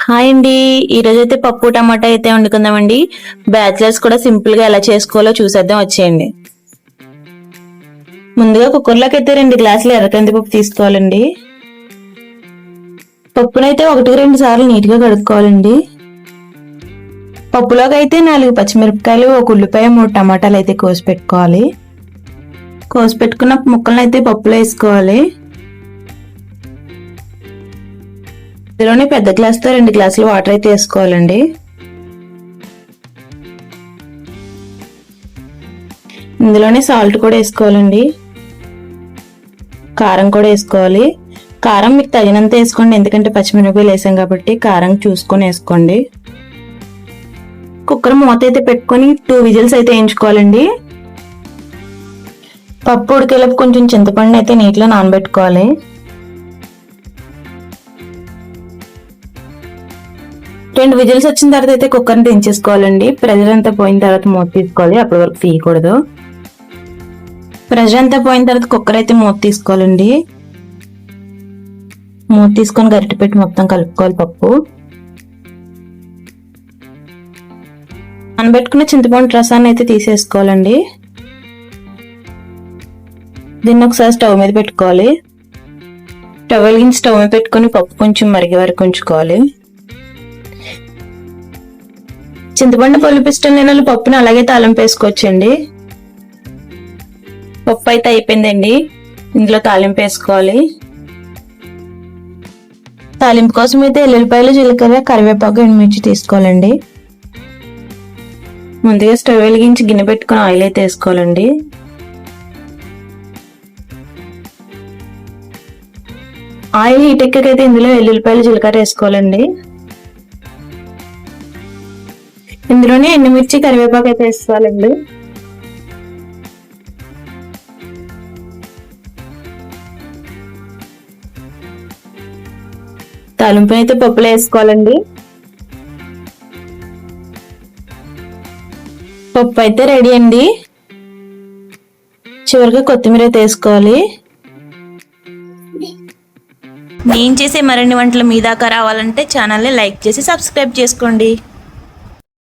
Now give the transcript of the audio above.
Hi అండి. ఈరోజు అయితే పప్పు టమాటా అయితే వండుకుందామండి. బ్యాచిలర్స్ కూడా సింపుల్ గా ఎలా చేసుకోవాలో చూసేద్దాం, వచ్చేయండి. ముందుగా కుక్కర్లోకి అయితే 2 గ్లాసులు ఎర్రకందిపప్పు తీసుకోవాలండి. పప్పునైతే 1-2 సార్లు నీట్ గా కడుక్కోవాలండి. పప్పులోకి అయితే 4 పచ్చిమిరపకాయలు, 1 ఉల్లిపాయ, 3 టమాటాలు అయితే కోసి పెట్టుకోవాలి. కోసి పెట్టుకున్న ముక్కలను అయితే పప్పులో వేసుకోవాలి. ఇందులోనే పెద్ద గ్లాస్తో 2 గ్లాసులు వాటర్ అయితే వేసుకోవాలండి. ఇందులోనే సాల్ట్ కూడా వేసుకోవాలండి. కారం కూడా వేసుకోవాలి. కారం మీకు తగినంత వేసుకోండి, ఎందుకంటే పచ్చిమిరపకాయలు వేసాం కాబట్టి కారం చూసుకొని వేసుకోండి. కుక్కర్ మూత అయితే పెట్టుకొని 2 విజిల్స్ అయితే వేయించుకోవాలండి. పప్పు ఉడికేలోపు కొంచెం చింతపండు అయితే నీటిలో నానబెట్టుకోవాలి. 2 విజిల్స్ వచ్చిన తర్వాత అయితే కుక్కర్ని దించేసుకోవాలండి. ప్రెషర్ అంతా పోయిన తర్వాత మూత తీసుకోవాలి, అప్పటి వరకు తీయకూడదు. ప్రెషర్ అంతా పోయిన తర్వాత కుక్కర్ అయితే మూత తీసుకోవాలండి. మూత తీసుకొని గరిటె పెట్టి మొత్తం కలుపుకోవాలి. పప్పు నానబెట్టుకున్న చింతపండు రసాన్ని అయితే తీసేసుకోవాలండి. దీన్ని ఒకసారి స్టవ్ మీద పెట్టుకోవాలి. స్టవ్ వెలిగించి స్టవ్ మీద పెట్టుకుని పప్పు కొంచెం మరిగే వరకు ఉంచుకోవాలి. చింతపండు పులుపు ఇష్టం లేని వాళ్ళు పప్పుని అలాగే తాలింపు వేసుకోవచ్చండి. పప్పు అయితే అయిపోయిందండి. ఇందులో తాలింపు వేసుకోవాలి. తాలింపు కోసం అయితే ఎల్లుల్లిపాయలు, జీలకర్ర, కరివేపాకు, ఎండుమిర్చి తీసుకోవాలండి. ముందుగా స్టవ్ వెలిగించి గిన్నె పెట్టుకుని ఆయిల్ అయితే వేసుకోవాలండి. ఆయిల్ హీట్ ఎక్కకైతే ఇందులో ఎల్లుల్లిపాయలు, జీలకర్ర వేసుకోవాలండి. ఇందులోనే ఎండుమిర్చి, కరివేపాకు అయితే వేసుకోవాలండి. తాలింపు అయితే పప్పులో వేసుకోవాలండి. పప్పు అయితే రెడీ అండి. చివరిగా కొత్తిమీర అయితే వేసుకోవాలి. నేను చేసే మరిన్ని వంటలు మీ దాకా రావాలంటే ఛానల్ని లైక్ చేసి సబ్స్క్రైబ్ చేసుకోండి.